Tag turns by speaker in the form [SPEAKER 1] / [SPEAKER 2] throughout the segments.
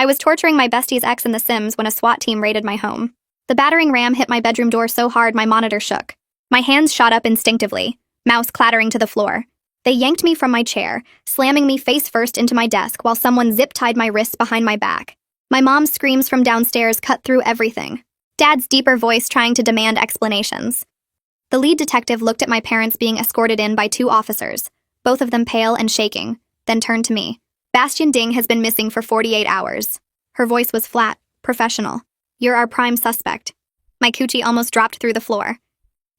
[SPEAKER 1] I was torturing my bestie's ex in The Sims when a SWAT team raided my home. The battering ram hit my bedroom door so hard my monitor shook. My hands shot up instinctively, mouse clattering to the floor. They yanked me from my chair, slamming me face first into my desk while someone zip-tied my wrists behind my back. My mom's screams from downstairs cut through everything. Dad's deeper voice trying to demand explanations. The lead detective looked at my parents being escorted in by 2 officers, both of them pale and shaking, then turned to me. Bastian Ding has been missing for 48 hours. Her voice was flat, professional. You're our prime suspect. My coochie almost dropped through the floor.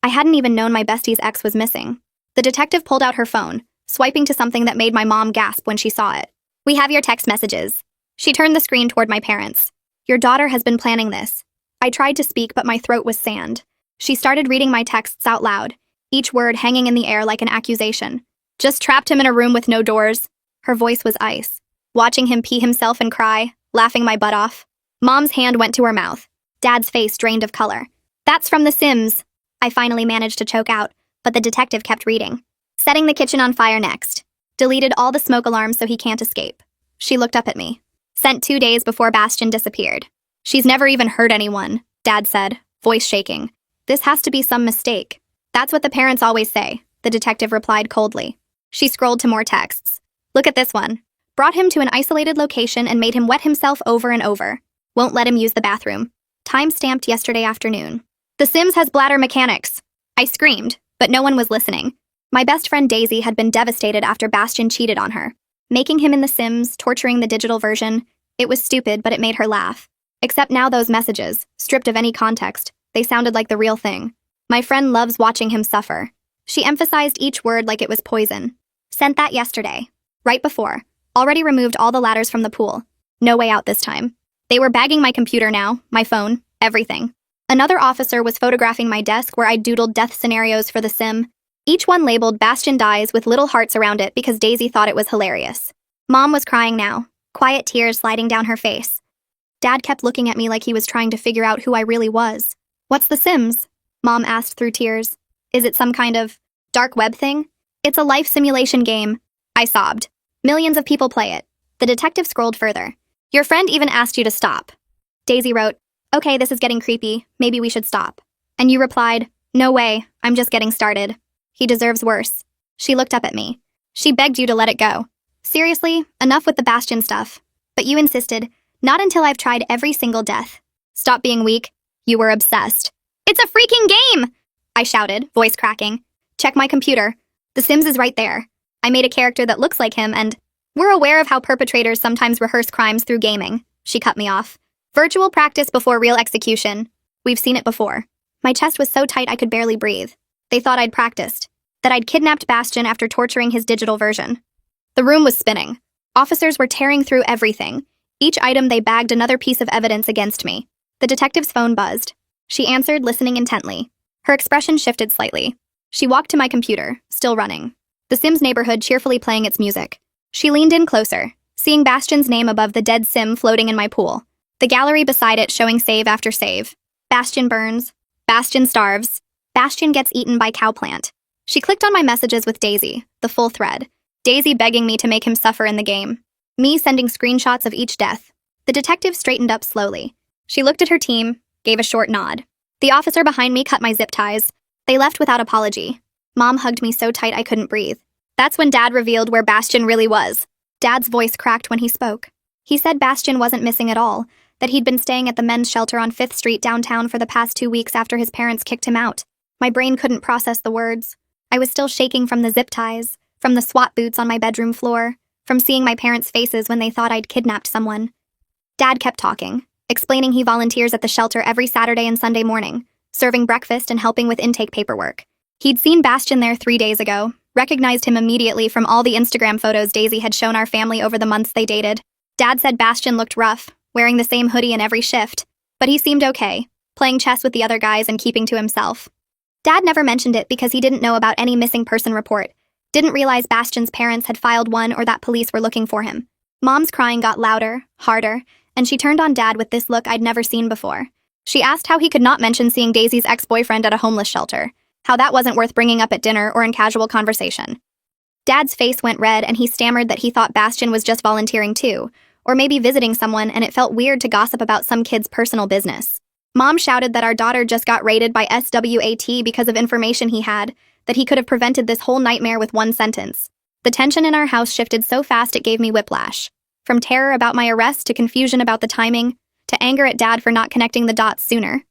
[SPEAKER 1] I hadn't even known my bestie's ex was missing. The detective pulled out her phone, swiping to something that made my mom gasp when she saw it. We have your text messages. She turned the screen toward my parents. Your daughter has been planning this. I tried to speak, but my throat was sand. She started reading my texts out loud, each word hanging in the air like an accusation. Just trapped him in a room with no doors. Her voice was ice. Watching him pee himself and cry, laughing my butt off. Mom's hand went to her mouth. Dad's face drained of color. That's from The Sims. I finally managed to choke out, but the detective kept reading. Setting the kitchen on fire next. Deleted all the smoke alarms so he can't escape. She looked up at me. Sent 2 days before Bastian disappeared. She's never even hurt anyone, Dad said, voice shaking. This has to be some mistake. That's what the parents always say, the detective replied coldly. She scrolled to more texts. Look at this one. Brought him to an isolated location and made him wet himself over and over. Won't let him use the bathroom. Time stamped yesterday afternoon. The Sims has bladder mechanics. I screamed, but no one was listening. My best friend Daisy had been devastated after Bastian cheated on her. Making him in The Sims, torturing the digital version. It was stupid, but it made her laugh. Except now those messages, stripped of any context, they sounded like the real thing. My friend loves watching him suffer. She emphasized each word like it was poison. Sent that yesterday. Right before. Already removed all the ladders from the pool. No way out this time. They were bagging my computer now, my phone, everything. Another officer was photographing my desk where I'd doodled death scenarios for the sim. Each one labeled Bastian dies with little hearts around it because Daisy thought it was hilarious. Mom was crying now, quiet tears sliding down her face. Dad kept looking at me like he was trying to figure out who I really was. What's The Sims? Mom asked through tears. Is it some kind of dark web thing? It's a life simulation game. I sobbed. Millions of people play it. The detective scrolled further. Your friend even asked you to stop. Daisy wrote, okay, this is getting creepy. Maybe we should stop. And you replied, no way, I'm just getting started. He deserves worse. She looked up at me. She begged you to let it go. Seriously, enough with the Bastian stuff. But you insisted, not until I've tried every single death. Stop being weak. You were obsessed. It's a freaking game! I shouted, voice cracking. Check my computer. The Sims is right there. I made a character that looks like him and... We're aware of how perpetrators sometimes rehearse crimes through gaming. She cut me off. Virtual practice before real execution. We've seen it before. My chest was so tight I could barely breathe. They thought I'd practiced. That I'd kidnapped Bastian after torturing his digital version. The room was spinning. Officers were tearing through everything. Each item they bagged another piece of evidence against me. The detective's phone buzzed. She answered, listening intently. Her expression shifted slightly. She walked to my computer, still running. The Sims neighborhood cheerfully playing its music. She leaned in closer, seeing Bastian's name above the dead Sim floating in my pool. The gallery beside it showing save after save. Bastian burns. Bastian starves. Bastian gets eaten by cowplant. She clicked on my messages with Daisy, the full thread. Daisy begging me to make him suffer in the game. Me sending screenshots of each death. The detective straightened up slowly. She looked at her team, gave a short nod. The officer behind me cut my zip ties. They left without apology. Mom hugged me so tight I couldn't breathe. That's when Dad revealed where Bastian really was. Dad's voice cracked when he spoke. He said Bastian wasn't missing at all, that he'd been staying at the men's shelter on 5th Street downtown for the past 2 weeks after his parents kicked him out. My brain couldn't process the words. I was still shaking from the zip ties, from the SWAT boots on my bedroom floor, from seeing my parents' faces when they thought I'd kidnapped someone. Dad kept talking, explaining he volunteers at the shelter every Saturday and Sunday morning, serving breakfast and helping with intake paperwork. He'd seen Bastian there 3 days ago, recognized him immediately from all the Instagram photos Daisy had shown our family over the months they dated. Dad said Bastian looked rough, wearing the same hoodie in every shift, but he seemed okay, playing chess with the other guys and keeping to himself. Dad never mentioned it because he didn't know about any missing person report, didn't realize Bastian's parents had filed one or that police were looking for him. Mom's crying got louder, harder, and she turned on Dad with this look I'd never seen before. She asked how he could not mention seeing Daisy's ex-boyfriend at a homeless shelter, how that wasn't worth bringing up at dinner or in casual conversation. Dad's face went red and he stammered that he thought Bastian was just volunteering too, or maybe visiting someone, and it felt weird to gossip about some kid's personal business. Mom shouted that our daughter just got raided by SWAT because of information he had, that he could have prevented this whole nightmare with one sentence. The tension in our house shifted so fast it gave me whiplash. From terror about my arrest to confusion about the timing, to anger at Dad for not connecting the dots sooner.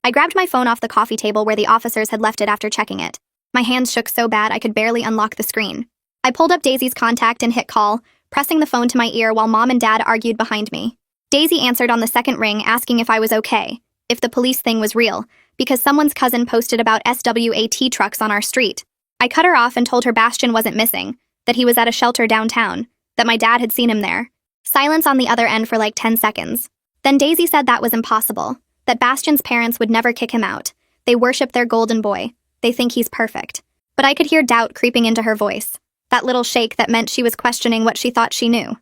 [SPEAKER 1] I grabbed my phone off the coffee table where the officers had left it after checking it. My hands shook so bad I could barely unlock the screen. I pulled up Daisy's contact and hit call, pressing the phone to my ear while Mom and Dad argued behind me. Daisy answered on the second ring asking if I was okay, if the police thing was real, because someone's cousin posted about SWAT trucks on our street. I cut her off and told her Bastian wasn't missing, that he was at a shelter downtown, that my dad had seen him there. Silence on the other end for like 10 seconds. Then Daisy said that was impossible, that Bastian's parents would never kick him out. They worship their golden boy. They think he's perfect. But I could hear doubt creeping into her voice, that little shake that meant she was questioning what she thought she knew.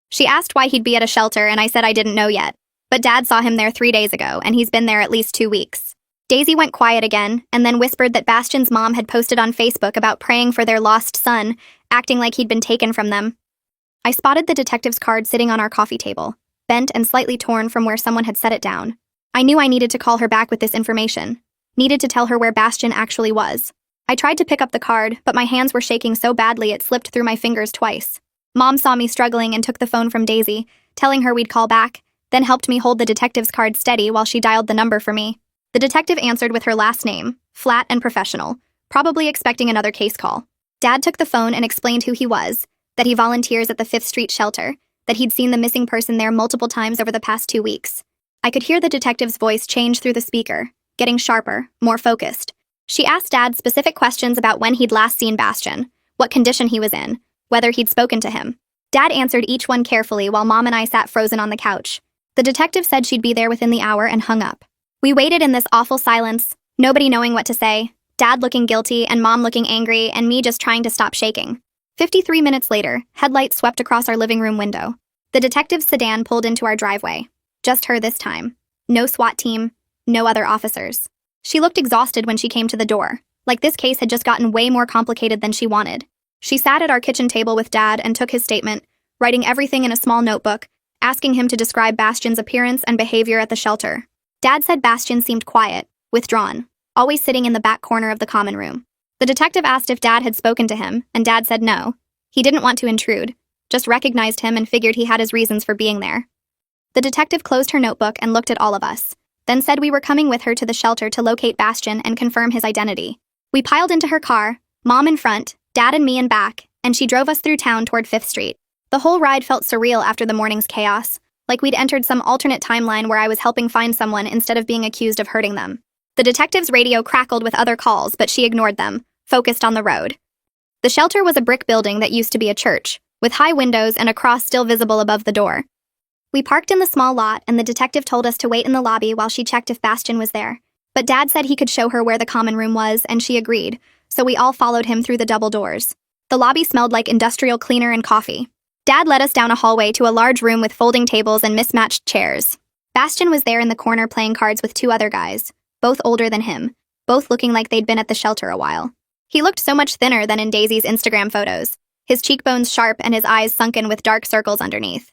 [SPEAKER 1] She asked why he'd be at a shelter, and I said I didn't know yet. But Dad saw him there 3 days ago, and he's been there at least 2 weeks. Daisy went quiet again, and then whispered that Bastian's mom had posted on Facebook about praying for their lost son, acting like he'd been taken from them. I spotted the detective's card sitting on our coffee table, bent and slightly torn from where someone had set it down. I knew I needed to call her back with this information, needed to tell her where Bastian actually was. I tried to pick up the card, but my hands were shaking so badly it slipped through my fingers twice. Mom saw me struggling and took the phone from Daisy, telling her we'd call back, then helped me hold the detective's card steady while she dialed the number for me. The detective answered with her last name, flat and professional, probably expecting another case call. Dad took the phone and explained who he was, that he volunteers at the 5th Street shelter, that he'd seen the missing person there multiple times over the past 2 weeks. I could hear the detective's voice change through the speaker, getting sharper, more focused. She asked Dad specific questions about when he'd last seen Bastian, what condition he was in, whether he'd spoken to him. Dad answered each one carefully while Mom and I sat frozen on the couch. The detective said she'd be there within the hour and hung up. We waited in this awful silence, nobody knowing what to say, Dad looking guilty and Mom looking angry and me just trying to stop shaking. 53 minutes later, headlights swept across our living room window. The detective's sedan pulled into our driveway. Just her this time. No SWAT team, no other officers. She looked exhausted when she came to the door, like this case had just gotten way more complicated than she wanted. She sat at our kitchen table with Dad and took his statement, writing everything in a small notebook, asking him to describe Bastian's appearance and behavior at the shelter. Dad said Bastian seemed quiet, withdrawn, always sitting in the back corner of the common room. The detective asked if Dad had spoken to him, and Dad said no. He didn't want to intrude, just recognized him and figured he had his reasons for being there. The detective closed her notebook and looked at all of us, then said we were coming with her to the shelter to locate Bastian and confirm his identity. We piled into her car, Mom in front, Dad and me in back, and she drove us through town toward 5th Street. The whole ride felt surreal after the morning's chaos, like we'd entered some alternate timeline where I was helping find someone instead of being accused of hurting them. The detective's radio crackled with other calls, but she ignored them, focused on the road. The shelter was a brick building that used to be a church, with high windows and a cross still visible above the door. We parked in the small lot, and the detective told us to wait in the lobby while she checked if Bastian was there. But Dad said he could show her where the common room was, and she agreed, so we all followed him through the double doors. The lobby smelled like industrial cleaner and coffee. Dad led us down a hallway to a large room with folding tables and mismatched chairs. Bastian was there in the corner playing cards with 2 other guys, both older than him, both looking like they'd been at the shelter a while. He looked so much thinner than in Daisy's Instagram photos, his cheekbones sharp and his eyes sunken with dark circles underneath.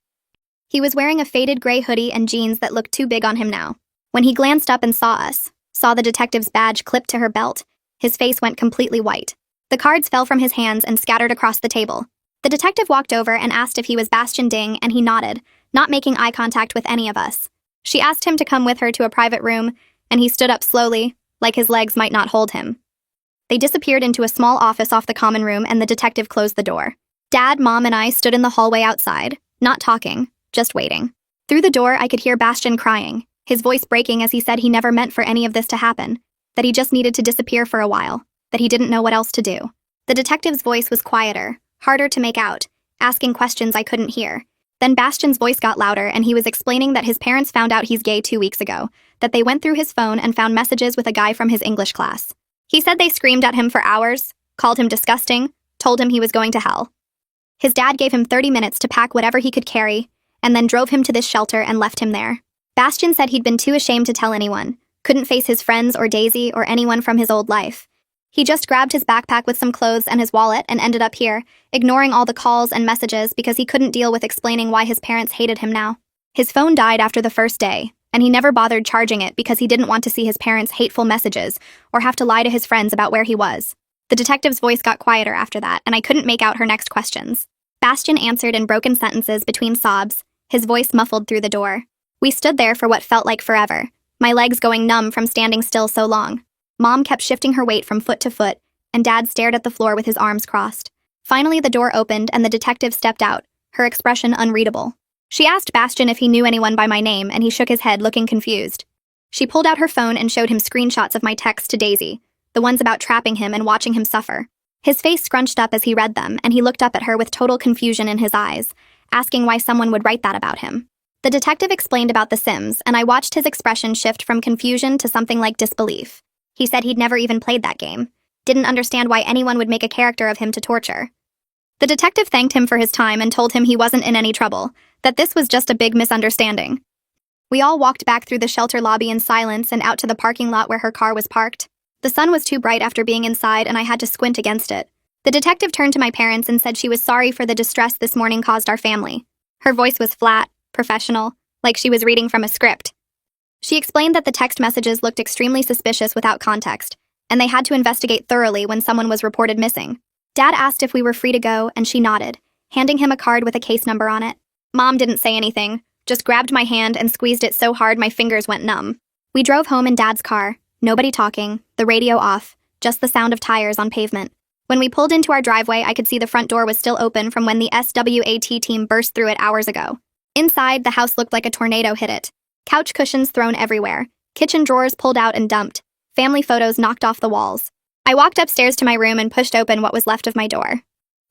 [SPEAKER 1] He was wearing a faded gray hoodie and jeans that looked too big on him now. When he glanced up and saw us, saw the detective's badge clipped to her belt, his face went completely white. The cards fell from his hands and scattered across the table. The detective walked over and asked if he was Bastian Ding, and he nodded, not making eye contact with any of us. She asked him to come with her to a private room, and he stood up slowly, like his legs might not hold him. They disappeared into a small office off the common room, and the detective closed the door. Dad, Mom, and I stood in the hallway outside, not talking, just waiting. Through the door, I could hear Bastian crying, his voice breaking as he said he never meant for any of this to happen, that he just needed to disappear for a while, that he didn't know what else to do. The detective's voice was quieter, harder to make out, asking questions I couldn't hear. Then Bastian's voice got louder, and he was explaining that his parents found out he's gay 2 weeks ago, that they went through his phone and found messages with a guy from his English class. He said they screamed at him for hours, called him disgusting, told him he was going to hell. His dad gave him 30 minutes to pack whatever he could carry, and then drove him to this shelter and left him there. Bastian said he'd been too ashamed to tell anyone, couldn't face his friends or Daisy or anyone from his old life. He just grabbed his backpack with some clothes and his wallet and ended up here, ignoring all the calls and messages because he couldn't deal with explaining why his parents hated him now. His phone died after the first day, and he never bothered charging it because he didn't want to see his parents' hateful messages or have to lie to his friends about where he was. The detective's voice got quieter after that, and I couldn't make out her next questions. Bastian answered in broken sentences between sobs, his voice muffled through the door. We stood there for what felt like forever, my legs going numb from standing still so long. Mom kept shifting her weight from foot to foot, and Dad stared at the floor with his arms crossed. Finally, the door opened and the detective stepped out, her expression unreadable. She asked Bastian if he knew anyone by my name, and he shook his head, looking confused. She pulled out her phone and showed him screenshots of my texts to Daisy, the ones about trapping him and watching him suffer. His face scrunched up as he read them, and he looked up at her with total confusion in his eyes, asking why someone would write that about him. The detective explained about The Sims, and I watched his expression shift from confusion to something like disbelief. He said he'd never even played that game, didn't understand why anyone would make a character of him to torture. The detective thanked him for his time and told him he wasn't in any trouble, that this was just a big misunderstanding. We all walked back through the shelter lobby in silence and out to the parking lot where her car was parked. The sun was too bright after being inside, and I had to squint against it. The detective turned to my parents and said she was sorry for the distress this morning caused our family. Her voice was flat, professional, like she was reading from a script. She explained that the text messages looked extremely suspicious without context, and they had to investigate thoroughly when someone was reported missing. Dad asked if we were free to go, and she nodded, handing him a card with a case number on it. Mom didn't say anything, just grabbed my hand and squeezed it so hard my fingers went numb. We drove home in Dad's car, nobody talking, the radio off, just the sound of tires on pavement. When we pulled into our driveway, I could see the front door was still open from when the SWAT team burst through it hours ago. Inside, the house looked like a tornado hit it. Couch cushions thrown everywhere, kitchen drawers pulled out and dumped, family photos knocked off the walls. I walked upstairs to my room and pushed open what was left of my door.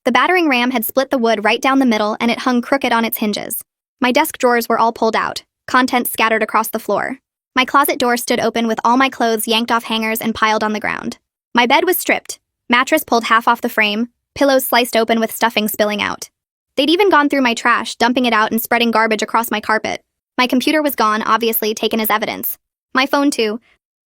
[SPEAKER 1] The battering ram had split the wood right down the middle, and it hung crooked on its hinges. My desk drawers were all pulled out, contents scattered across the floor. My closet door stood open with all my clothes yanked off hangers and piled on the ground. My bed was stripped, mattress pulled half off the frame, pillows sliced open with stuffing spilling out. They'd even gone through my trash, dumping it out and spreading garbage across my carpet. My computer was gone, obviously taken as evidence. My phone too.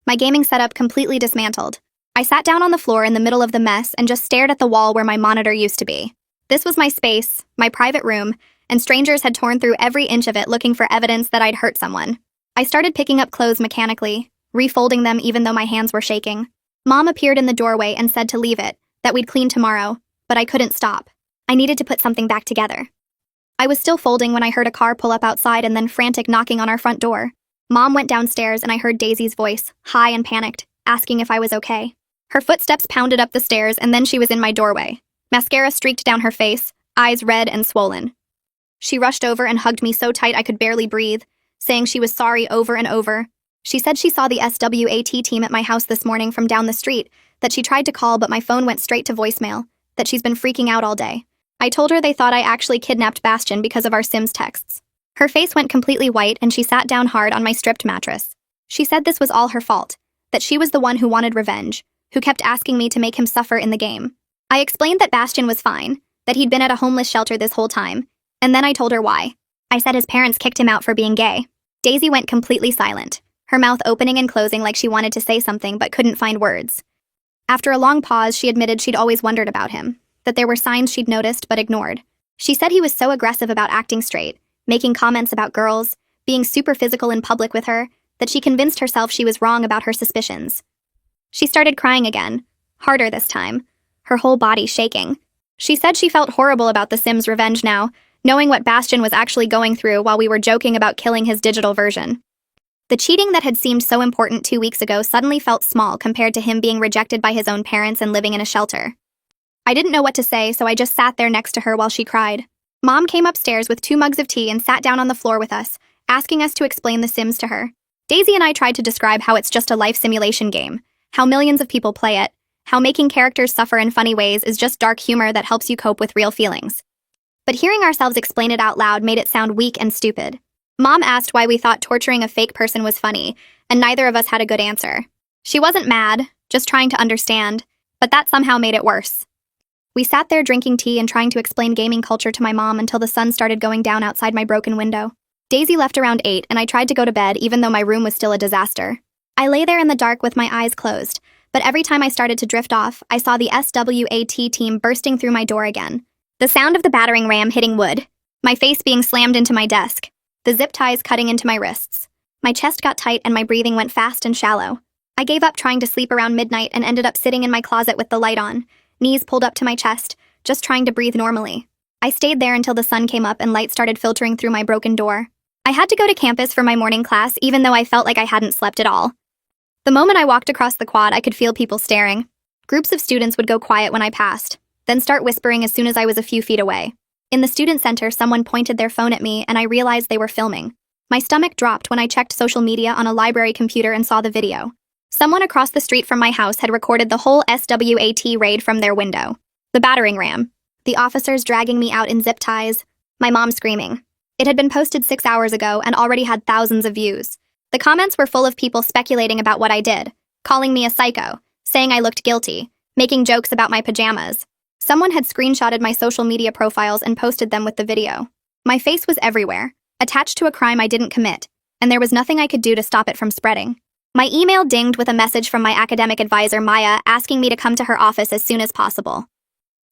[SPEAKER 1] My gaming setup completely dismantled. I sat down on the floor in the middle of the mess and just stared at the wall where my monitor used to be. This was my space, my private room, and strangers had torn through every inch of it looking for evidence that I'd hurt someone. I started picking up clothes mechanically, refolding them even though my hands were shaking. Mom appeared in the doorway and said to leave it, that we'd clean tomorrow, but I couldn't stop. I needed to put something back together. I was still folding when I heard a car pull up outside and then frantic knocking on our front door. Mom went downstairs and I heard Daisy's voice, high and panicked, asking if I was okay. Her footsteps pounded up the stairs and then she was in my doorway. Mascara streaked down her face, eyes red and swollen. She rushed over and hugged me so tight I could barely breathe, saying she was sorry over and over. She said she saw the SWAT team at my house this morning from down the street, that she tried to call but my phone went straight to voicemail, that she's been freaking out all day. I told her they thought I actually kidnapped Bastian because of our Sims texts. Her face went completely white and she sat down hard on my stripped mattress. She said this was all her fault, that she was the one who wanted revenge, who kept asking me to make him suffer in the game. I explained that Bastian was fine, that he'd been at a homeless shelter this whole time, and then I told her why. I said his parents kicked him out for being gay. Daisy went completely silent, her mouth opening and closing like she wanted to say something but couldn't find words. After a long pause, she admitted she'd always wondered about him, that there were signs she'd noticed but ignored. She said he was so aggressive about acting straight, making comments about girls, being super physical in public with her, that she convinced herself she was wrong about her suspicions. She started crying again, harder this time, her whole body shaking. She said she felt horrible about the Sims' revenge now, knowing what Bastian was actually going through while we were joking about killing his digital version. The cheating that had seemed so important 2 weeks ago suddenly felt small compared to him being rejected by his own parents and living in a shelter. I didn't know what to say, so I just sat there next to her while she cried. Mom came upstairs with 2 mugs of tea and sat down on the floor with us, asking us to explain The Sims to her. Daisy and I tried to describe how it's just a life simulation game, how millions of people play it, how making characters suffer in funny ways is just dark humor that helps you cope with real feelings. But hearing ourselves explain it out loud made it sound weak and stupid. Mom asked why we thought torturing a fake person was funny, and neither of us had a good answer. She wasn't mad, just trying to understand, but that somehow made it worse. We sat there drinking tea and trying to explain gaming culture to my mom until the sun started going down outside my broken window. Daisy left around 8 and I tried to go to bed even though my room was still a disaster. I lay there in the dark with my eyes closed, but every time I started to drift off, I saw the SWAT team bursting through my door again. The sound of the battering ram hitting wood, my face being slammed into my desk, the zip ties cutting into my wrists. My chest got tight and my breathing went fast and shallow. I gave up trying to sleep around midnight and ended up sitting in my closet with the light on, knees pulled up to my chest, just trying to breathe normally. I stayed there until the sun came up and light started filtering through my broken door. I had to go to campus for my morning class even though I felt like I hadn't slept at all. The moment I walked across the quad, I could feel people staring. Groups of students would go quiet when I passed, then start whispering as soon as I was a few feet away. In the student center, someone pointed their phone at me and I realized they were filming. My stomach dropped when I checked social media on a library computer and saw the video. Someone across the street from my house had recorded the whole SWAT raid from their window. The battering ram. The officers dragging me out in zip ties. My mom screaming. It had been posted 6 hours ago and already had thousands of views. The comments were full of people speculating about what I did, calling me a psycho, saying I looked guilty, making jokes about my pajamas. Someone had screenshotted my social media profiles and posted them with the video. My face was everywhere, attached to a crime I didn't commit, and there was nothing I could do to stop it from spreading. My email dinged with a message from my academic advisor, Maya, asking me to come to her office as soon as possible.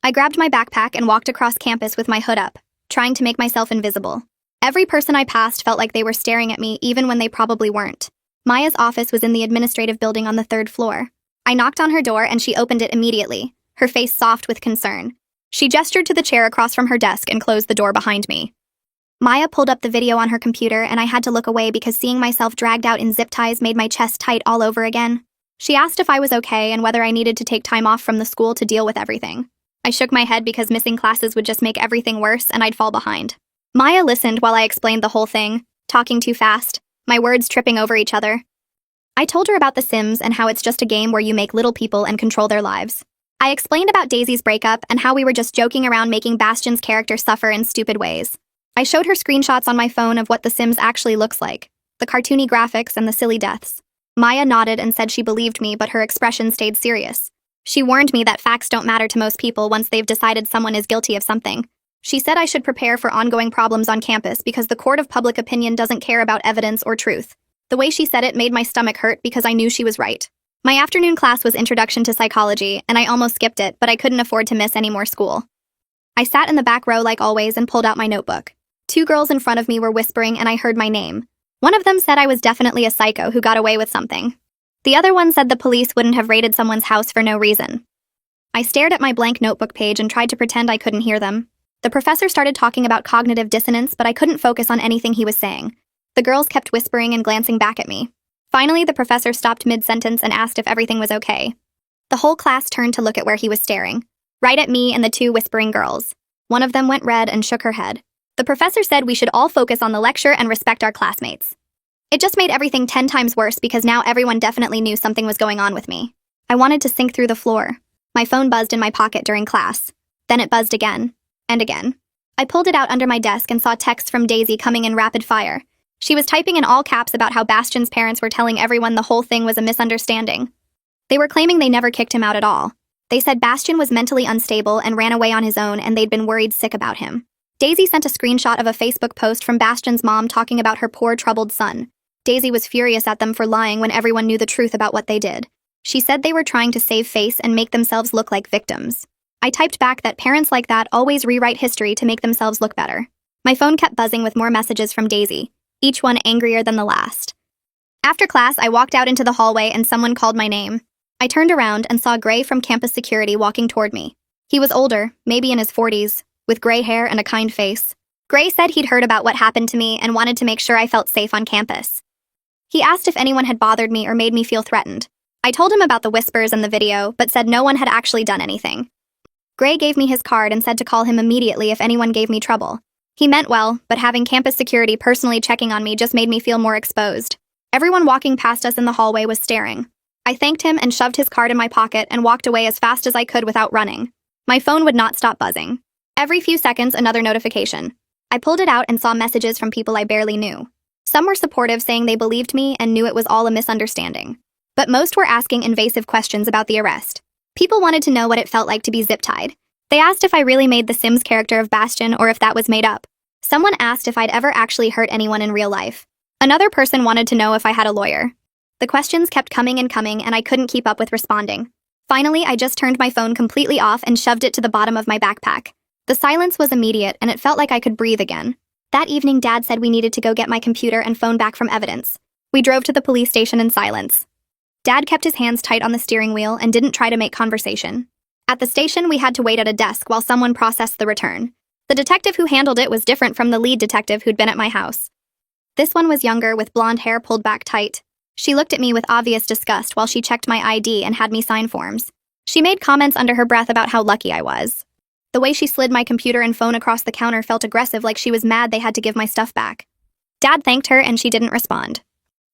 [SPEAKER 1] I grabbed my backpack and walked across campus with my hood up, trying to make myself invisible. Every person I passed felt like they were staring at me even when they probably weren't. Maya's office was in the administrative building on the 3rd floor. I knocked on her door and she opened it immediately, her face soft with concern. She gestured to the chair across from her desk and closed the door behind me. Maya pulled up the video on her computer and I had to look away because seeing myself dragged out in zip ties made my chest tight all over again. She asked if I was okay and whether I needed to take time off from the school to deal with everything. I shook my head because missing classes would just make everything worse and I'd fall behind. Maya listened while I explained the whole thing, talking too fast, my words tripping over each other. I told her about The Sims and how it's just a game where you make little people and control their lives. I explained about Daisy's breakup and how we were just joking around making Bastion's character suffer in stupid ways. I showed her screenshots on my phone of what The Sims actually looks like, the cartoony graphics and the silly deaths. Maya nodded and said she believed me, but her expression stayed serious. She warned me that facts don't matter to most people once they've decided someone is guilty of something. She said I should prepare for ongoing problems on campus because the court of public opinion doesn't care about evidence or truth. The way she said it made my stomach hurt because I knew she was right. My afternoon class was Introduction to Psychology, and I almost skipped it, but I couldn't afford to miss any more school. I sat in the back row like always and pulled out my notebook. 2 girls in front of me were whispering and I heard my name. One of them said I was definitely a psycho who got away with something. The other one said the police wouldn't have raided someone's house for no reason. I stared at my blank notebook page and tried to pretend I couldn't hear them. The professor started talking about cognitive dissonance, but I couldn't focus on anything he was saying. The girls kept whispering and glancing back at me. Finally, the professor stopped mid-sentence and asked if everything was okay. The whole class turned to look at where he was staring, right at me and the 2 whispering girls. One of them went red and shook her head. The professor said we should all focus on the lecture and respect our classmates. It just made everything 10 times worse because now everyone definitely knew something was going on with me. I wanted to sink through the floor. My phone buzzed in my pocket during class. Then it buzzed again. And again. I pulled it out under my desk and saw texts from Daisy coming in rapid fire. She was typing in all caps about how Bastion's parents were telling everyone the whole thing was a misunderstanding. They were claiming they never kicked him out at all. They said Bastion was mentally unstable and ran away on his own and they'd been worried sick about him. Daisy sent a screenshot of a Facebook post from Bastion's mom talking about her poor troubled son. Daisy was furious at them for lying when everyone knew the truth about what they did. She said they were trying to save face and make themselves look like victims. I typed back that parents like that always rewrite history to make themselves look better. My phone kept buzzing with more messages from Daisy, each one angrier than the last. After class, I walked out into the hallway and someone called my name. I turned around and saw Gray from campus security walking toward me. He was older, maybe in his 40s, with gray hair and a kind face. Gray said he'd heard about what happened to me and wanted to make sure I felt safe on campus. He asked if anyone had bothered me or made me feel threatened. I told him about the whispers and the video, but said no one had actually done anything. Gray gave me his card and said to call him immediately if anyone gave me trouble. He meant well, but having campus security personally checking on me just made me feel more exposed. Everyone walking past us in the hallway was staring. I thanked him and shoved his card in my pocket and walked away as fast as I could without running. My phone would not stop buzzing. Every few seconds, another notification. I pulled it out and saw messages from people I barely knew. Some were supportive, saying they believed me and knew it was all a misunderstanding. But most were asking invasive questions about the arrest. People wanted to know what it felt like to be zip-tied. They asked if I really made the Sims character of Bastion or if that was made up. Someone asked if I'd ever actually hurt anyone in real life. Another person wanted to know if I had a lawyer. The questions kept coming and coming, and I couldn't keep up with responding. Finally, I just turned my phone completely off and shoved it to the bottom of my backpack. The silence was immediate, and it felt like I could breathe again. That evening, Dad said we needed to go get my computer and phone back from evidence. We drove to the police station in silence. Dad kept his hands tight on the steering wheel and didn't try to make conversation. At the station, we had to wait at a desk while someone processed the return. The detective who handled it was different from the lead detective who'd been at my house. This one was younger, with blonde hair pulled back tight. She looked at me with obvious disgust while she checked my ID and had me sign forms. She made comments under her breath about how lucky I was. The way she slid my computer and phone across the counter felt aggressive, like she was mad they had to give my stuff back. Dad thanked her and she didn't respond.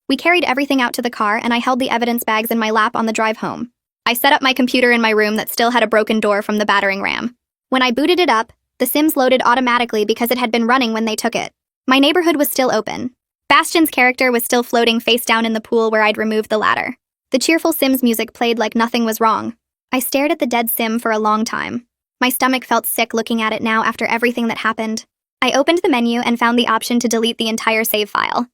[SPEAKER 1] We carried everything out to the car and I held the evidence bags in my lap on the drive home. I set up my computer in my room that still had a broken door from the battering ram. When I booted it up, the Sims loaded automatically because it had been running when they took it. My neighborhood was still open. Bastion's character was still floating face down in the pool where I'd removed the ladder. The cheerful Sims music played like nothing was wrong. I stared at the dead Sim for a long time. My stomach felt sick looking at it now after everything that happened. I opened the menu and found the option to delete the entire save file.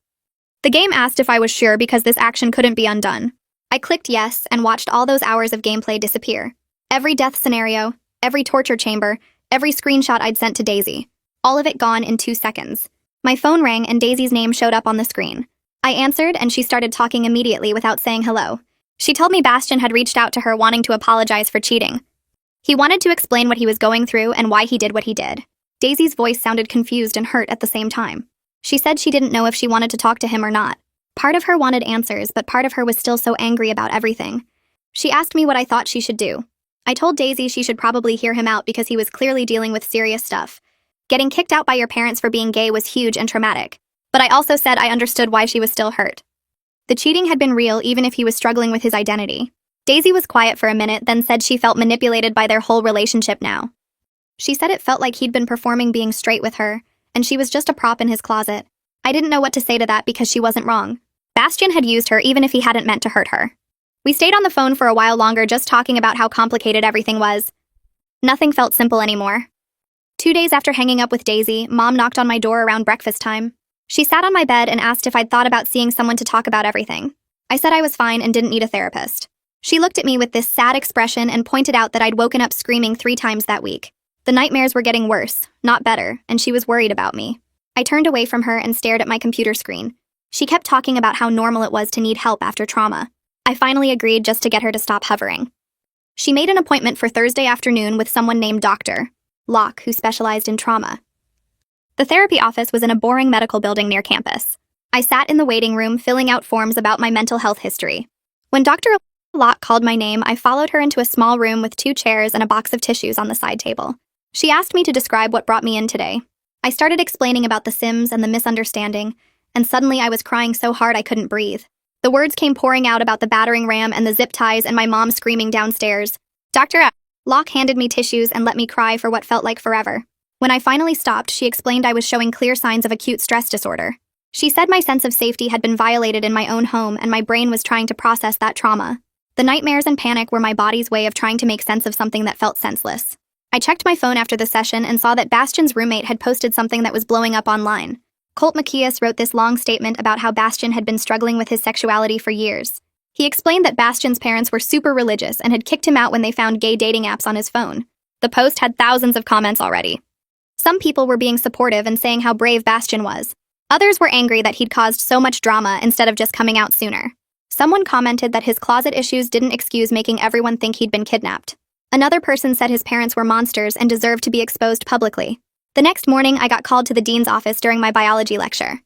[SPEAKER 1] The game asked if I was sure because this action couldn't be undone. I clicked yes and watched all those hours of gameplay disappear. Every death scenario, every torture chamber, every screenshot I'd sent to Daisy. All of it gone in 2 seconds. My phone rang and Daisy's name showed up on the screen. I answered and she started talking immediately without saying hello. She told me Bastion had reached out to her wanting to apologize for cheating. He wanted to explain what he was going through and why he did what he did. Daisy's voice sounded confused and hurt at the same time. She said she didn't know if she wanted to talk to him or not. Part of her wanted answers, but part of her was still so angry about everything. She asked me what I thought she should do. I told Daisy she should probably hear him out because he was clearly dealing with serious stuff. Getting kicked out by your parents for being gay was huge and traumatic. But I also said I understood why she was still hurt. The cheating had been real even if he was struggling with his identity. Daisy was quiet for a minute, then said she felt manipulated by their whole relationship now. She said it felt like he'd been performing being straight with her, and she was just a prop in his closet. I didn't know what to say to that because she wasn't wrong. Bastion had used her even if he hadn't meant to hurt her. We stayed on the phone for a while longer just talking about how complicated everything was. Nothing felt simple anymore. 2 days after hanging up with Daisy, Mom knocked on my door around breakfast time. She sat on my bed and asked if I'd thought about seeing someone to talk about everything. I said I was fine and didn't need a therapist. She looked at me with this sad expression and pointed out that I'd woken up screaming 3 times that week. The nightmares were getting worse, not better, and she was worried about me. I turned away from her and stared at my computer screen. She kept talking about how normal it was to need help after trauma. I finally agreed just to get her to stop hovering. She made an appointment for Thursday afternoon with someone named Dr. Locke, who specialized in trauma. The therapy office was in a boring medical building near campus. I sat in the waiting room filling out forms about my mental health history. When Dr. Locke called my name, I followed her into a small room with 2 chairs and a box of tissues on the side table. She asked me to describe what brought me in today. I started explaining about the Sims and the misunderstanding, and suddenly I was crying so hard I couldn't breathe. The words came pouring out about the battering ram and the zip ties and my mom screaming downstairs. Dr. Locke handed me tissues and let me cry for what felt like forever. When I finally stopped, she explained I was showing clear signs of acute stress disorder. She said my sense of safety had been violated in my own home and my brain was trying to process that trauma. The nightmares and panic were my body's way of trying to make sense of something that felt senseless. I checked my phone after the session and saw that Bastion's roommate had posted something that was blowing up online. Colt Macias wrote this long statement about how Bastion had been struggling with his sexuality for years. He explained that Bastion's parents were super religious and had kicked him out when they found gay dating apps on his phone. The post had thousands of comments already. Some people were being supportive and saying how brave Bastion was. Others were angry that he'd caused so much drama instead of just coming out sooner. Someone commented that his closet issues didn't excuse making everyone think he'd been kidnapped. Another person said his parents were monsters and deserved to be exposed publicly. The next morning, I got called to the dean's office during my biology lecture.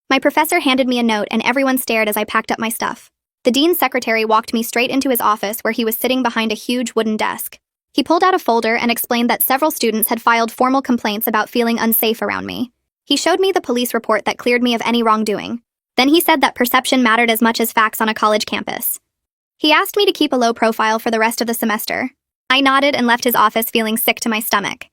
[SPEAKER 1] My professor handed me a note and everyone stared as I packed up my stuff. The dean's secretary walked me straight into his office where he was sitting behind a huge wooden desk. He pulled out a folder and explained that several students had filed formal complaints about feeling unsafe around me. He showed me the police report that cleared me of any wrongdoing. Then he said that perception mattered as much as facts on a college campus. He asked me to keep a low profile for the rest of the semester. I nodded and left his office feeling sick to my stomach.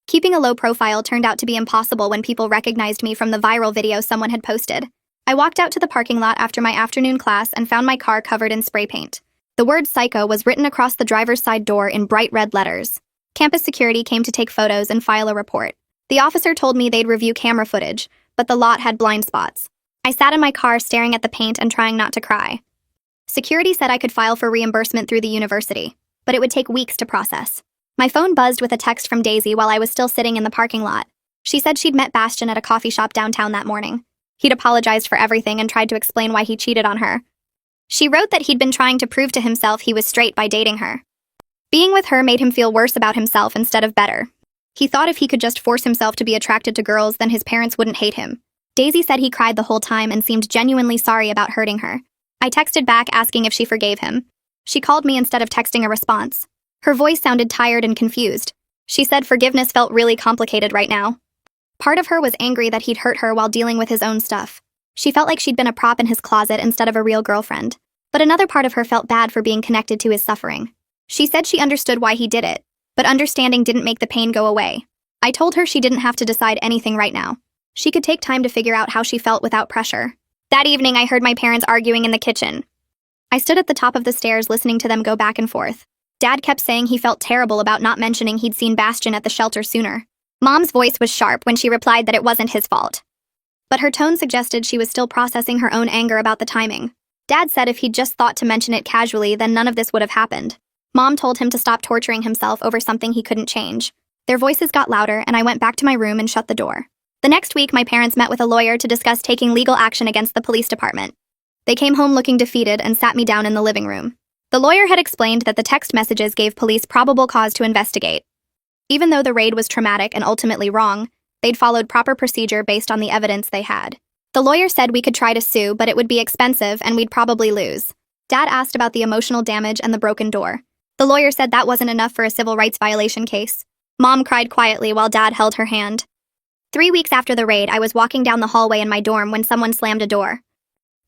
[SPEAKER 1] Keeping a low profile turned out to be impossible when people recognized me from the viral video someone had posted. I walked out to the parking lot after my afternoon class and found my car covered in spray paint. The word psycho was written across the driver's side door in bright red letters. Campus security came to take photos and file a report. The officer told me they'd review camera footage, but the lot had blind spots. I sat in my car staring at the paint and trying not to cry. Security said I could file for reimbursement through the university, but it would take weeks to process. My phone buzzed with a text from Daisy while I was still sitting in the parking lot. She said she'd met Bastian at a coffee shop downtown that morning. He'd apologized for everything and tried to explain why he cheated on her. She wrote that he'd been trying to prove to himself he was straight by dating her. Being with her made him feel worse about himself instead of better. He thought if he could just force himself to be attracted to girls, then his parents wouldn't hate him. Daisy said he cried the whole time and seemed genuinely sorry about hurting her. I texted back asking if she forgave him. She called me instead of texting a response. Her voice sounded tired and confused. She said forgiveness felt really complicated right now. Part of her was angry that he'd hurt her while dealing with his own stuff. She felt like she'd been a prop in his closet instead of a real girlfriend. But another part of her felt bad for being connected to his suffering. She said she understood why he did it, but understanding didn't make the pain go away. I told her she didn't have to decide anything right now. She could take time to figure out how she felt without pressure. That evening, I heard my parents arguing in the kitchen. I stood at the top of the stairs listening to them go back and forth. Dad kept saying he felt terrible about not mentioning he'd seen Bastian at the shelter sooner. Mom's voice was sharp when she replied that it wasn't his fault. But her tone suggested she was still processing her own anger about the timing. Dad said if he'd just thought to mention it casually, then none of this would have happened. Mom told him to stop torturing himself over something he couldn't change. Their voices got louder, and I went back to my room and shut the door. The next week, my parents met with a lawyer to discuss taking legal action against the police department. They came home looking defeated and sat me down in the living room. The lawyer had explained that the text messages gave police probable cause to investigate. Even though the raid was traumatic and ultimately wrong, they'd followed proper procedure based on the evidence they had. The lawyer said we could try to sue, but it would be expensive and we'd probably lose. Dad asked about the emotional damage and the broken door. The lawyer said that wasn't enough for a civil rights violation case. Mom cried quietly while Dad held her hand. 3 weeks after the raid, I was walking down the hallway in my dorm when someone slammed a door.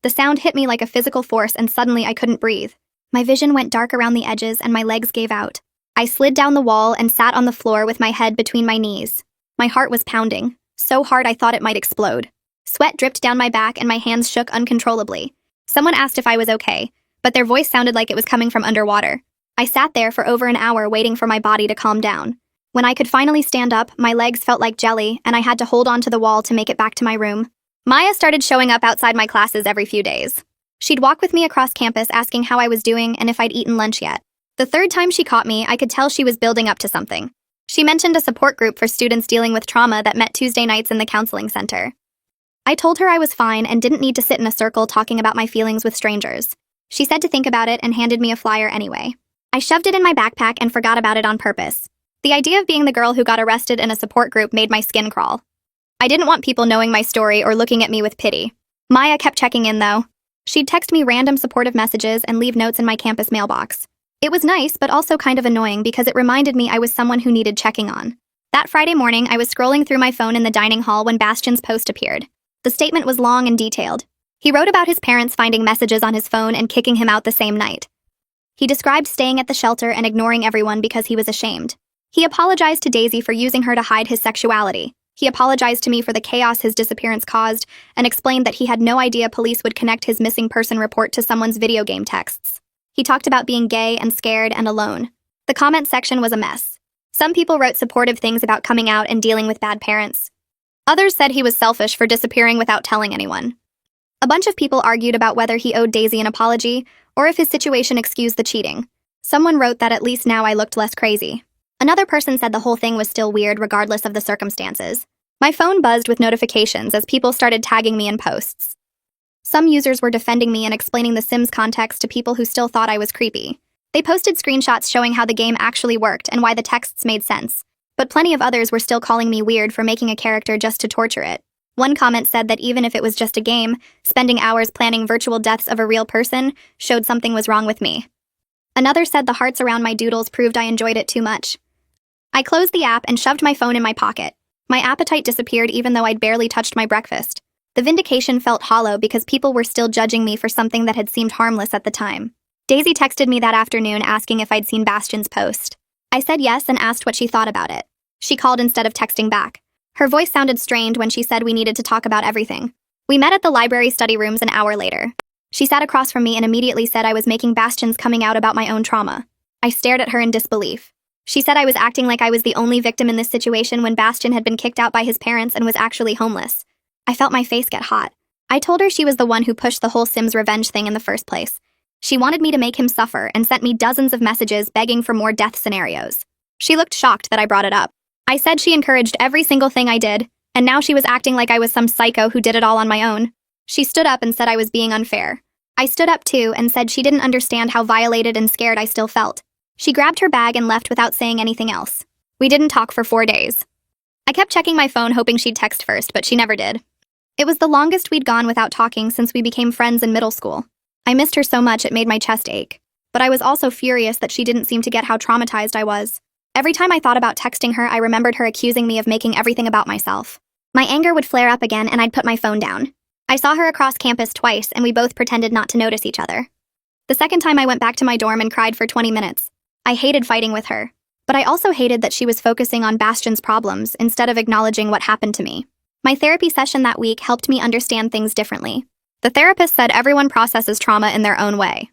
[SPEAKER 1] The sound hit me like a physical force and suddenly I couldn't breathe. My vision went dark around the edges and my legs gave out. I slid down the wall and sat on the floor with my head between my knees. My heart was pounding, so hard I thought it might explode. Sweat dripped down my back and my hands shook uncontrollably. Someone asked if I was okay, but their voice sounded like it was coming from underwater. I sat there for over an hour waiting for my body to calm down. When I could finally stand up, my legs felt like jelly and I had to hold onto the wall to make it back to my room. Maya started showing up outside my classes every few days. She'd walk with me across campus asking how I was doing and if I'd eaten lunch yet. The third time she caught me, I could tell she was building up to something. She mentioned a support group for students dealing with trauma that met Tuesday nights in the counseling center. I told her I was fine and didn't need to sit in a circle talking about my feelings with strangers. She said to think about it and handed me a flyer anyway. I shoved it in my backpack and forgot about it on purpose. The idea of being the girl who got arrested in a support group made my skin crawl. I didn't want people knowing my story or looking at me with pity. Maya kept checking in, though. She'd text me random supportive messages and leave notes in my campus mailbox. It was nice, but also kind of annoying because it reminded me I was someone who needed checking on. That Friday morning, I was scrolling through my phone in the dining hall when Bastian's post appeared. The statement was long and detailed. He wrote about his parents finding messages on his phone and kicking him out the same night. He described staying at the shelter and ignoring everyone because he was ashamed. He apologized to Daisy for using her to hide his sexuality. He apologized to me for the chaos his disappearance caused and explained that he had no idea police would connect his missing person report to someone's video game texts. He talked about being gay and scared and alone. The comment section was a mess. Some people wrote supportive things about coming out and dealing with bad parents. Others said he was selfish for disappearing without telling anyone. A bunch of people argued about whether he owed Daisy an apology or if his situation excused the cheating. Someone wrote that at least now I looked less crazy. Another person said the whole thing was still weird regardless of the circumstances. My phone buzzed with notifications as people started tagging me in posts. Some users were defending me and explaining the Sims context to people who still thought I was creepy. They posted screenshots showing how the game actually worked and why the texts made sense. But plenty of others were still calling me weird for making a character just to torture it. One comment said that even if it was just a game, spending hours planning virtual deaths of a real person showed something was wrong with me. Another said the hearts around my doodles proved I enjoyed it too much. I closed the app and shoved my phone in my pocket. My appetite disappeared even though I'd barely touched my breakfast. The vindication felt hollow because people were still judging me for something that had seemed harmless at the time. Daisy texted me that afternoon asking if I'd seen Bastian's post. I said yes and asked what she thought about it. She called instead of texting back. Her voice sounded strained when she said we needed to talk about everything. We met at the library study rooms an hour later. She sat across from me and immediately said I was making Bastian's coming out about my own trauma. I stared at her in disbelief. She said I was acting like I was the only victim in this situation when Bastian had been kicked out by his parents and was actually homeless. I felt my face get hot. I told her she was the one who pushed the whole Sims revenge thing in the first place. She wanted me to make him suffer and sent me dozens of messages begging for more death scenarios. She looked shocked that I brought it up. I said she encouraged every single thing I did, and now she was acting like I was some psycho who did it all on my own. She stood up and said I was being unfair. I stood up too and said she didn't understand how violated and scared I still felt. She grabbed her bag and left without saying anything else. We didn't talk for 4 days. I kept checking my phone hoping she'd text first, but she never did. It was the longest we'd gone without talking since we became friends in middle school. I missed her so much it made my chest ache. But I was also furious that she didn't seem to get how traumatized I was. Every time I thought about texting her, I remembered her accusing me of making everything about myself. My anger would flare up again and I'd put my phone down. I saw her across campus twice and we both pretended not to notice each other. The second time I went back to my dorm and cried for 20 minutes. I hated fighting with her. But I also hated that she was focusing on Bastion's problems instead of acknowledging what happened to me. My therapy session that week helped me understand things differently. The therapist said everyone processes trauma in their own way.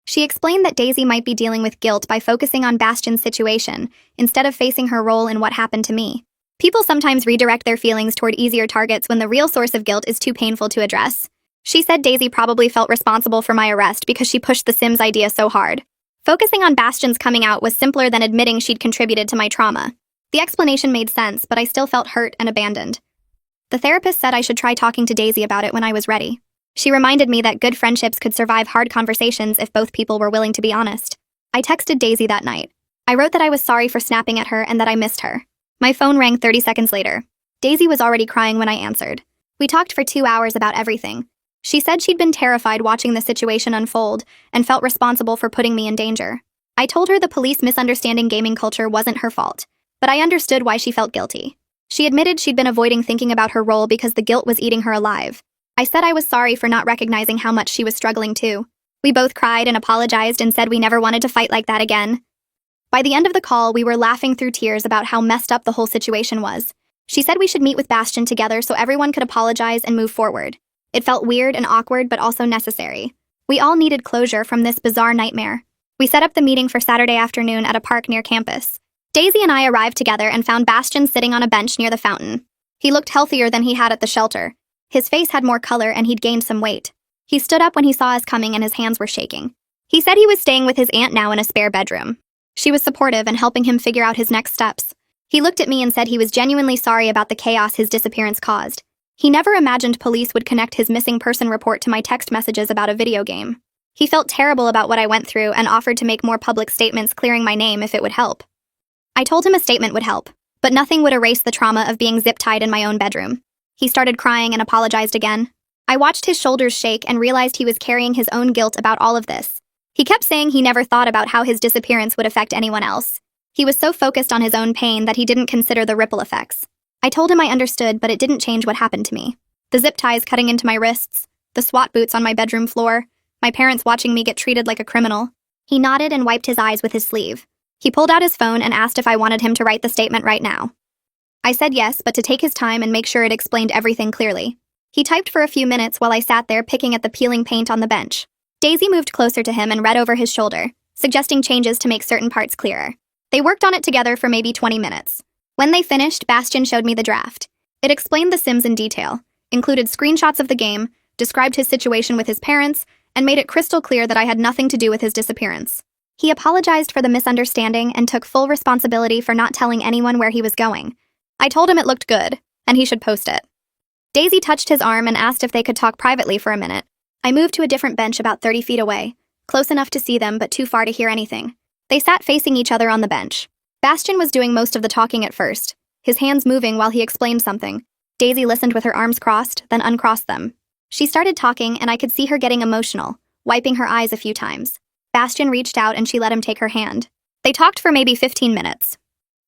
[SPEAKER 1] She explained that Daisy might be dealing with guilt by focusing on Bastion's situation instead of facing her role in what happened to me. People sometimes redirect their feelings toward easier targets when the real source of guilt is too painful to address. She said Daisy probably felt responsible for my arrest because she pushed the Sims idea so hard. Focusing on Bastion's coming out was simpler than admitting she'd contributed to my trauma. The explanation made sense, but I still felt hurt and abandoned. The therapist said I should try talking to Daisy about it when I was ready. She reminded me that good friendships could survive hard conversations if both people were willing to be honest. I texted Daisy that night. I wrote that I was sorry for snapping at her and that I missed her. My phone rang 30 seconds later. Daisy was already crying when I answered. We talked for 2 hours about everything. She said she'd been terrified watching the situation unfold and felt responsible for putting me in danger. I told her the police misunderstanding gaming culture wasn't her fault, but I understood why she felt guilty. She admitted she'd been avoiding thinking about her role because the guilt was eating her alive. I said I was sorry for not recognizing how much she was struggling too. We both cried and apologized and said we never wanted to fight like that again. By the end of the call, we were laughing through tears about how messed up the whole situation was. She said we should meet with Bastion together so everyone could apologize and move forward. It felt weird and awkward, but also necessary. We all needed closure from this bizarre nightmare. We set up the meeting for Saturday afternoon at a park near campus. Daisy and I arrived together and found Bastion sitting on a bench near the fountain. He looked healthier than he had at the shelter. His face had more color and he'd gained some weight. He stood up when he saw us coming and his hands were shaking. He said he was staying with his aunt now in a spare bedroom. She was supportive and helping him figure out his next steps. He looked at me and said he was genuinely sorry about the chaos his disappearance caused. He never imagined police would connect his missing person report to my text messages about a video game. He felt terrible about what I went through and offered to make more public statements clearing my name if it would help. I told him a statement would help, but nothing would erase the trauma of being zip-tied in my own bedroom. He started crying and apologized again. I watched his shoulders shake and realized he was carrying his own guilt about all of this. He kept saying he never thought about how his disappearance would affect anyone else. He was so focused on his own pain that he didn't consider the ripple effects. I told him I understood, but it didn't change what happened to me. The zip ties cutting into my wrists, the SWAT boots on my bedroom floor, my parents watching me get treated like a criminal. He nodded and wiped his eyes with his sleeve. He pulled out his phone and asked if I wanted him to write the statement right now. I said yes, but to take his time and make sure it explained everything clearly. He typed for a few minutes while I sat there picking at the peeling paint on the bench. Daisy moved closer to him and read over his shoulder, suggesting changes to make certain parts clearer. They worked on it together for maybe 20 minutes. When they finished, Bastion showed me the draft. It explained the Sims in detail, included screenshots of the game, described his situation with his parents, and made it crystal clear that I had nothing to do with his disappearance. He apologized for the misunderstanding and took full responsibility for not telling anyone where he was going. I told him it looked good, and he should post it. Daisy touched his arm and asked if they could talk privately for a minute. I moved to a different bench about 30 feet away, close enough to see them but too far to hear anything. They sat facing each other on the bench. Bastion was doing most of the talking at first, his hands moving while he explained something. Daisy listened with her arms crossed, then uncrossed them. She started talking and I could see her getting emotional, wiping her eyes a few times. Bastion reached out and she let him take her hand. They talked for maybe 15 minutes.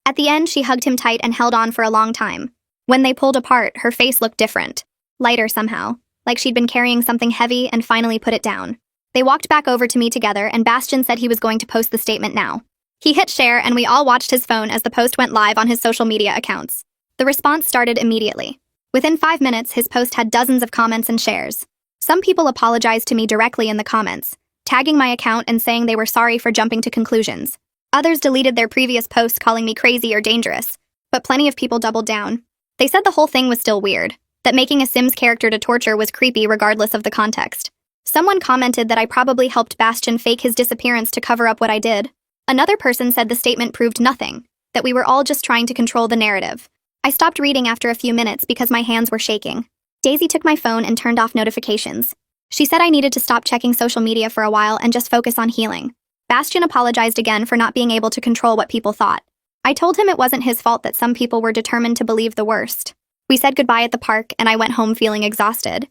[SPEAKER 1] At the end, she hugged him tight and held on for a long time. When they pulled apart, her face looked different. Lighter somehow, like she'd been carrying something heavy and finally put it down. They walked back over to me together and Bastion said he was going to post the statement now. He hit share and we all watched his phone as the post went live on his social media accounts. The response started immediately. Within 5 minutes, his post had dozens of comments and shares. Some people apologized to me directly in the comments, tagging my account and saying they were sorry for jumping to conclusions. Others deleted their previous posts calling me crazy or dangerous, but plenty of people doubled down. They said the whole thing was still weird, that making a Sims character to torture was creepy regardless of the context. Someone commented that I probably helped Bastion fake his disappearance to cover up what I did. Another person said the statement proved nothing, that we were all just trying to control the narrative. I stopped reading after a few minutes because my hands were shaking. Daisy took my phone and turned off notifications. She said I needed to stop checking social media for a while and just focus on healing. Bastion apologized again for not being able to control what people thought. I told him it wasn't his fault that some people were determined to believe the worst. We said goodbye at the park, and I went home feeling exhausted.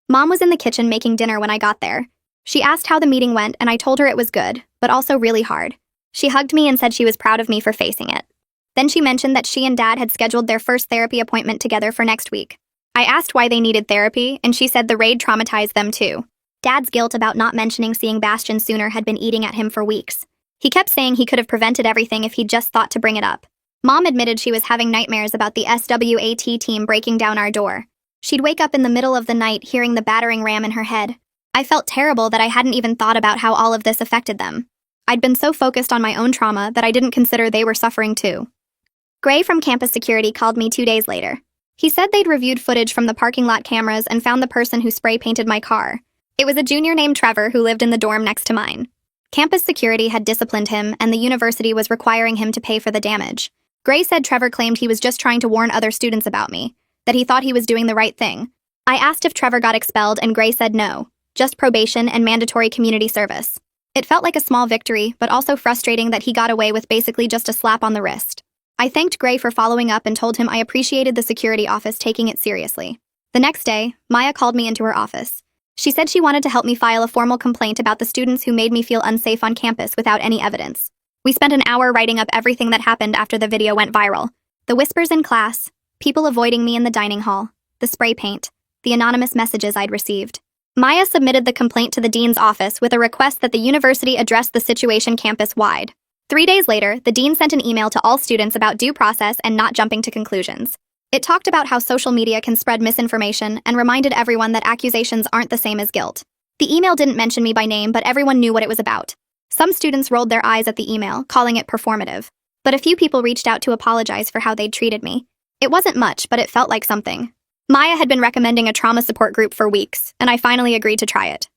[SPEAKER 1] Mom was in the kitchen making dinner when I got there. She asked how the meeting went, and I told her it was good, but also really hard. She hugged me and said she was proud of me for facing it. Then she mentioned that she and Dad had scheduled their first therapy appointment together for next week. I asked why they needed therapy, and she said the raid traumatized them too. Dad's guilt about not mentioning seeing Bastion sooner had been eating at him for weeks. He kept saying he could have prevented everything if he'd just thought to bring it up. Mom admitted she was having nightmares about the SWAT team breaking down our door. She'd wake up in the middle of the night hearing the battering ram in her head. I felt terrible that I hadn't even thought about how all of this affected them. I'd been so focused on my own trauma that I didn't consider they were suffering too. Gray from campus security called me 2 days later. He said they'd reviewed footage from the parking lot cameras and found the person who spray painted my car. It was a junior named Trevor who lived in the dorm next to mine. Campus security had disciplined him, and the university was requiring him to pay for the damage. Gray said Trevor claimed he was just trying to warn other students about me, that he thought he was doing the right thing. I asked if Trevor got expelled, and Gray said no, just probation and mandatory community service. It felt like a small victory, but also frustrating that he got away with basically just a slap on the wrist. I thanked Gray for following up and told him I appreciated the security office taking it seriously. The next day, Maya called me into her office. She said she wanted to help me file a formal complaint about the students who made me feel unsafe on campus without any evidence. We spent an hour writing up everything that happened after the video went viral. The whispers in class, people avoiding me in the dining hall, the spray paint, the anonymous messages I'd received. Maya submitted the complaint to the dean's office with a request that the university address the situation campus-wide. 3 days later, the dean sent an email to all students about due process and not jumping to conclusions. It talked about how social media can spread misinformation and reminded everyone that accusations aren't the same as guilt. The email didn't mention me by name, but everyone knew what it was about. Some students rolled their eyes at the email, calling it performative. But a few people reached out to apologize for how they'd treated me. It wasn't much, but it felt like something. Maya had been recommending a trauma support group for weeks, and I finally agreed to try it.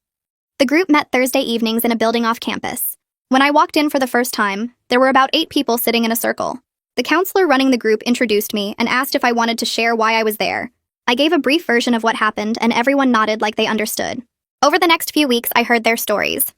[SPEAKER 1] The group met Thursday evenings in a building off campus. When I walked in for the first time, there were about 8 people sitting in a circle. The counselor running the group introduced me and asked if I wanted to share why I was there. I gave a brief version of what happened, and everyone nodded like they understood. Over the next few weeks, I heard their stories.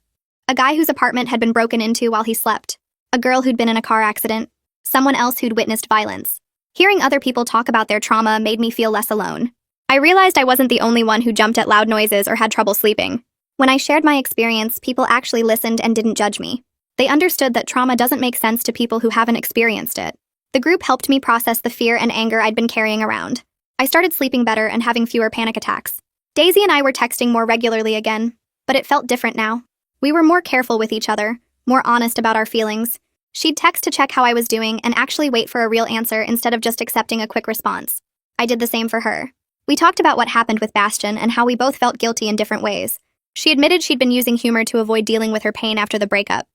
[SPEAKER 1] A guy whose apartment had been broken into while he slept. A girl who'd been in a car accident. Someone else who'd witnessed violence. Hearing other people talk about their trauma made me feel less alone. I realized I wasn't the only one who jumped at loud noises or had trouble sleeping. When I shared my experience, people actually listened and didn't judge me. They understood that trauma doesn't make sense to people who haven't experienced it. The group helped me process the fear and anger I'd been carrying around. I started sleeping better and having fewer panic attacks. Daisy and I were texting more regularly again, but it felt different now. We were more careful with each other, more honest about our feelings. She'd text to check how I was doing and actually wait for a real answer instead of just accepting a quick response. I did the same for her. We talked about what happened with Bastion and how we both felt guilty in different ways. She admitted she'd been using humor to avoid dealing with her pain after the breakup.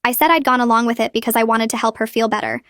[SPEAKER 1] I said I'd gone along with it because I wanted to help her feel better,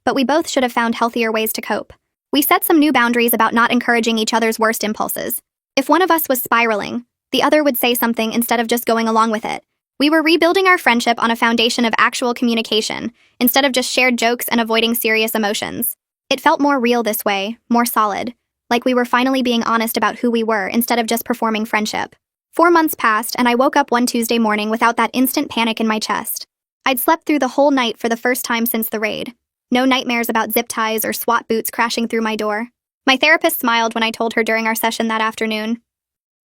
[SPEAKER 1] but we both should have found healthier ways to cope. We set some new boundaries about not encouraging each other's worst impulses. If one of us was spiraling, the other would say something instead of just going along with it. We were rebuilding our friendship on a foundation of actual communication, instead of just shared jokes and avoiding serious emotions. It felt more real this way, more solid, like we were finally being honest about who we were instead of just performing friendship. 4 months passed, and I woke up one Tuesday morning without that instant panic in my chest. I'd slept through the whole night for the first time since the raid. No nightmares about zip ties or SWAT boots crashing through my door. My therapist smiled when I told her during our session that afternoon.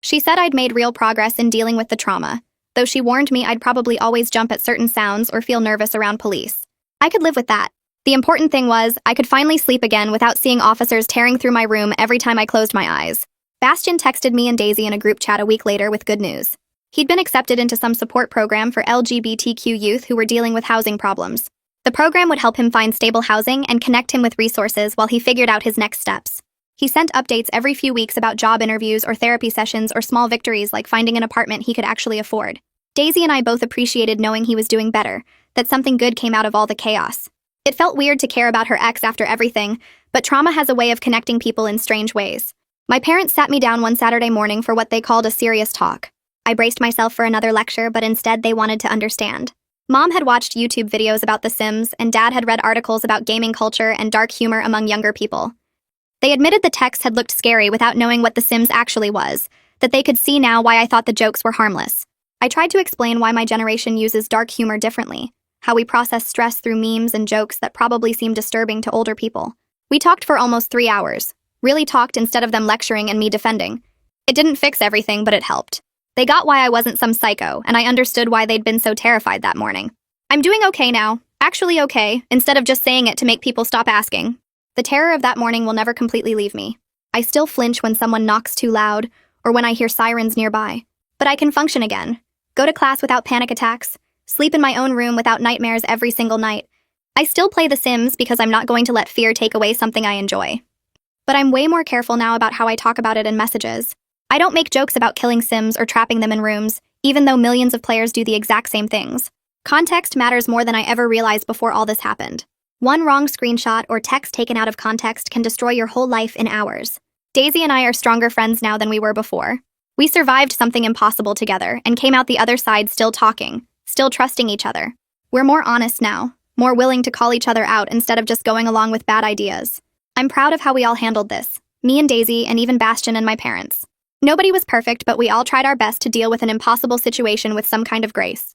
[SPEAKER 1] She said I'd made real progress in dealing with the trauma, though she warned me I'd probably always jump at certain sounds or feel nervous around police. I could live with that. The important thing was, I could finally sleep again without seeing officers tearing through my room every time I closed my eyes. Bastion texted me and Daisy in a group chat a week later with good news. He'd been accepted into some support program for LGBTQ youth who were dealing with housing problems. The program would help him find stable housing and connect him with resources while he figured out his next steps. He sent updates every few weeks about job interviews or therapy sessions or small victories like finding an apartment he could actually afford. Daisy and I both appreciated knowing he was doing better, that something good came out of all the chaos. It felt weird to care about her ex after everything, but trauma has a way of connecting people in strange ways. My parents sat me down one Saturday morning for what they called a serious talk. I braced myself for another lecture, but instead they wanted to understand. Mom had watched YouTube videos about The Sims, and Dad had read articles about gaming culture and dark humor among younger people. They admitted the text had looked scary without knowing what The Sims actually was, that they could see now why I thought the jokes were harmless. I tried to explain why my generation uses dark humor differently, how we process stress through memes and jokes that probably seem disturbing to older people. We talked for almost 3 hours. Really talked instead of them lecturing and me defending. It didn't fix everything, but it helped. They got why I wasn't some psycho, and I understood why they'd been so terrified that morning. I'm doing okay now, actually okay, instead of just saying it to make people stop asking. The terror of that morning will never completely leave me. I still flinch when someone knocks too loud, or when I hear sirens nearby. But I can function again. Go to class without panic attacks, sleep in my own room without nightmares every single night. I still play The Sims because I'm not going to let fear take away something I enjoy. But I'm way more careful now about how I talk about it in messages. I don't make jokes about killing Sims or trapping them in rooms, even though millions of players do the exact same things. Context matters more than I ever realized before all this happened. One wrong screenshot or text taken out of context can destroy your whole life in hours. Daisy and I are stronger friends now than we were before. We survived something impossible together and came out the other side still talking, still trusting each other. We're more honest now, more willing to call each other out instead of just going along with bad ideas. I'm proud of how we all handled this, me and Daisy and even Bastion and my parents. Nobody was perfect, but we all tried our best to deal with an impossible situation with some kind of grace.